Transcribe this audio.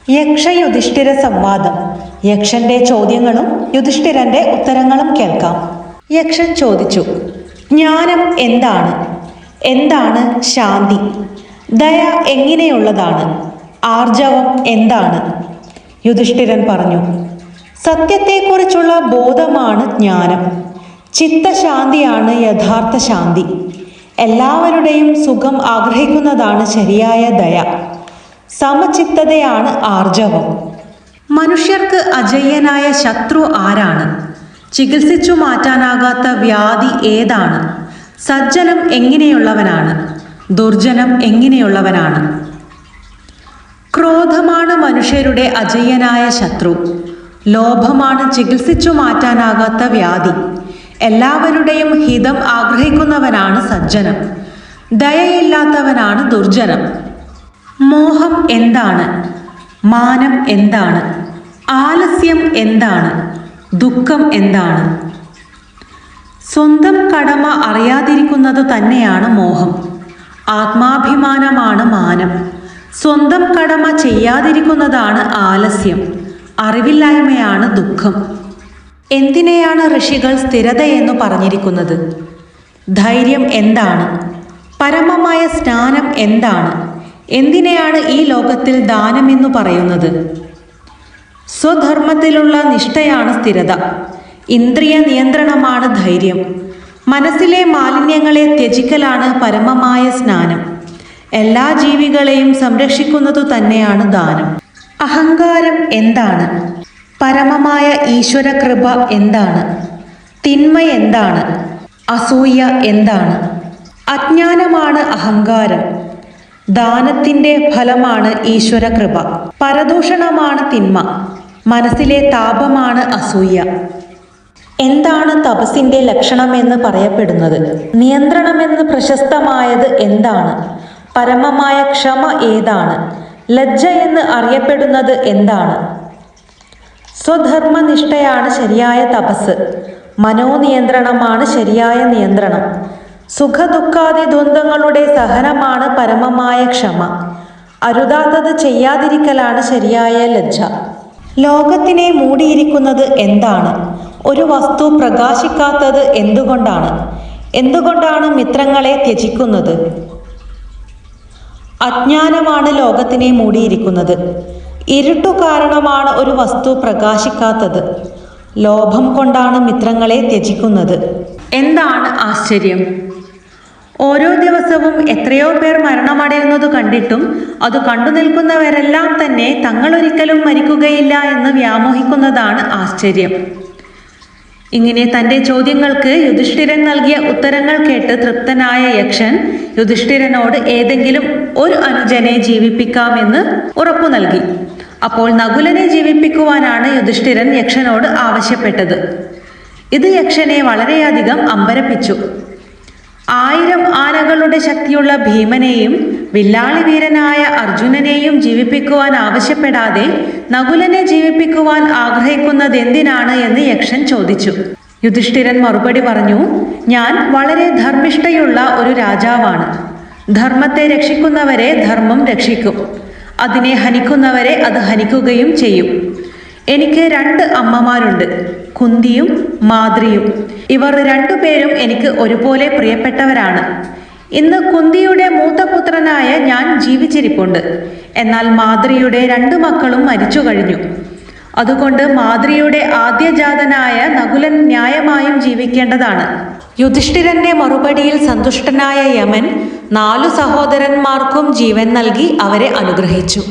യക്ഷ-യുധിഷ്ഠിര സംവാദം. യക്ഷന്റെ ചോദ്യങ്ങളും യുധിഷ്ഠിരന്റെ ഉത്തരങ്ങളും കേൾക്കാം. യക്ഷൻ ചോദിച്ചു, ജ്ഞാനം എന്താണ്? എന്താണ് ശാന്തി? ദയ എങ്ങനെയുള്ളതാണ്? ആർജവം എന്താണ്? യുധിഷ്ഠിരൻ പറഞ്ഞു, സത്യത്തെക്കുറിച്ചുള്ള ബോധമാണ് ജ്ഞാനം. ചിത്തശാന്തിയാണ് യഥാർത്ഥ ശാന്തി. എല്ലാവരുടെയും സുഖം ആഗ്രഹിക്കുന്നതാണ് ശരിയായ ദയ. സമചിത്തതയാണ് ആർജവം. മനുഷ്യർക്ക് അജയ്യനായ ശത്രു ആരാണ്? ചികിത്സിച്ചു മാറ്റാനാകാത്ത വ്യാധി ഏതാണ്? സജ്ജനം എങ്ങനെയുള്ളവനാണ്? ദുർജനം എങ്ങനെയുള്ളവനാണ്? ക്രോധമാണ് മനുഷ്യരുടെ അജയ്യനായ ശത്രു. ലോഭമാണ് ചികിത്സിച്ചു മാറ്റാനാകാത്ത വ്യാധി. എല്ലാവരുടെയും ഹിതം ആഗ്രഹിക്കുന്നവനാണ് സജ്ജനം. ദയയില്ലാത്തവനാണ് ദുർജനം. മോഹം എന്താണ്? മാനം എന്താണ്? ആലസ്യം എന്താണ്? ദുഃഖം എന്താണ്? സ്വന്തം കടമ അറിയാതിരിക്കുന്നത് തന്നെയാണ് മോഹം. ആത്മാഭിമാനമാണ് മാനം. സ്വന്തം കടമ ചെയ്യാതിരിക്കുന്നതാണ് ആലസ്യം. അറിവില്ലായ്മയാണ് ദുഃഖം. എന്തിനെയാണ് ഋഷികൾ സ്ഥിരതയെന്നു പറഞ്ഞിരിക്കുന്നത്? ധൈര്യം എന്താണ്? പരമമായ സ്നാനം എന്താണ്? എന്തിനെയാണ് ഈ ലോകത്തിൽ ദാനമെന്നു പറയുന്നത്? സ്വധർമ്മത്തിലുള്ള നിഷ്ഠയാണ് സ്ഥിരത. ഇന്ദ്രിയ നിയന്ത്രണമാണ് ധൈര്യം. മനസ്സിലെ മാലിന്യങ്ങളെ ത്യജിക്കലാണ് പരമമായ സ്നാനം. എല്ലാ ജീവികളെയും സംരക്ഷിക്കുന്നതു തന്നെയാണ് ദാനം. അഹങ്കാരം എന്താണ്? പരമമായ ഈശ്വരകൃപ എന്താണ്? തിന്മ എന്താണ്? അസൂയ എന്താണ്? അജ്ഞാനമാണ് അഹങ്കാരം. ദാനത്തിന്റെ ഫലമാണ് ഈശ്വരകൃപ. പരദൂഷണമാണ് തിന്മ. മനസ്സിലെ താപമാണ് അസൂയ. എന്താണ് തപസ്സിന്റെ ലക്ഷണമെന്ന് പറയപ്പെടുന്നത്? നിയന്ത്രണമെന്ന് പ്രശസ്തമായത് എന്താണ്? പരമമായ ക്ഷമ ഏതാണ്? ലജ്ജ എന്ന് അറിയപ്പെടുന്നത് എന്താണ്? സ്വധർമ്മനിഷ്ഠയാണ് ശരിയായ തപസ്. മനോനിയന്ത്രണമാണ് ശരിയായ നിയന്ത്രണം. സുഖദുഃഖാദി ദ്വന്ദ്ങ്ങളുടെ സഹനമാണ് പരമമായ ക്ഷമ. അരുതാത്തത് ചെയ്യാതിരിക്കലാണ് ശരിയായ ലജ്ജ. ലോകത്തിനെ മൂടിയിരിക്കുന്നത് എന്താണ്? ഒരു വസ്തു പ്രകാശിക്കാത്തത് എന്തുകൊണ്ടാണ്? എന്തുകൊണ്ടാണ് മിത്രങ്ങളെ ത്യജിക്കുന്നത്? അജ്ഞാനമാണ് ലോകത്തിനെ മൂടിയിരിക്കുന്നത്. ഇരുട്ടു കാരണമാണ് ഒരു വസ്തു പ്രകാശിക്കാത്തത്. ലോഭം കൊണ്ടാണ് മിത്രങ്ങളെ ത്യജിക്കുന്നത്. എന്താണ് ആശ്ചര്യം? ഓരോ ദിവസവും എത്രയോ പേർ മരണമടയുന്നത് കണ്ടിട്ടും അത് കണ്ടു നിൽക്കുന്നവരെല്ലാം തന്നെ തങ്ങളൊരിക്കലും മരിക്കുകയില്ല എന്ന് വ്യാമോഹിക്കുന്നതാണ് ആശ്ചര്യം. ഇങ്ങനെ തൻ്റെ ചോദ്യങ്ങൾക്ക് യുധിഷ്ഠിരൻ നൽകിയ ഉത്തരങ്ങൾ കേട്ട് തൃപ്തനായ യക്ഷൻ യുധിഷ്ഠിരനോട് ഏതെങ്കിലും ഒരു അനുജനെ ജീവിപ്പിക്കാമെന്ന് ഉറപ്പു നൽകി. അപ്പോൾ നകുലനെ ജീവിപ്പിക്കുവാനാണ് യുധിഷ്ഠിരൻ യക്ഷനോട് ആവശ്യപ്പെട്ടത്. ഇത് യക്ഷനെ വളരെയധികം അമ്പരപ്പിച്ചു. 1000 ആനകളുടെ ശക്തിയുള്ള ഭീമനെയും വില്ലാളി വീരനായ അർജുനനെയും ജീവിപ്പിക്കുവാൻ ആവശ്യപ്പെടാതെ നകുലനെ ജീവിപ്പിക്കുവാൻ ആഗ്രഹിക്കുന്നതെന്തിനാണ് എന്ന് യക്ഷൻ ചോദിച്ചു. യുധിഷ്ഠിരൻ മറുപടി പറഞ്ഞു, ഞാൻ വളരെ ധർമ്മിഷ്ഠയുള്ള ഒരു രാജാവാണ്. ധർമ്മത്തെ രക്ഷിക്കുന്നവരെ ധർമ്മം രക്ഷിക്കും. അതിനെ ഹനിക്കുന്നവരെ അത് ഹനിക്കുകയും ചെയ്യും. എനിക്ക് 2 അമ്മമാരുണ്ട്, കുന്തിയും മാദ്രിയും. ഇവർ 2 പേരും എനിക്ക് ഒരുപോലെ പ്രിയപ്പെട്ടവരാണ്. ഇന്ന് കുന്തിയുടെ മൂത്ത പുത്രനായ ഞാൻ ജീവിച്ചിരിപ്പുണ്ട്. എന്നാൽ മാദ്രിയുടെ 2 മക്കളും മരിച്ചു കഴിഞ്ഞു. അതുകൊണ്ട് മാദ്രിയുടെ ആദ്യജാതനായ നകുലൻ ന്യായമായും ജീവിക്കേണ്ടതാണ്. യുധിഷ്ഠിരന്റെ മറുപടിയിൽ സന്തുഷ്ടനായ യമൻ 4 സഹോദരന്മാർക്കും ജീവൻ നൽകി അവരെ അനുഗ്രഹിച്ചു.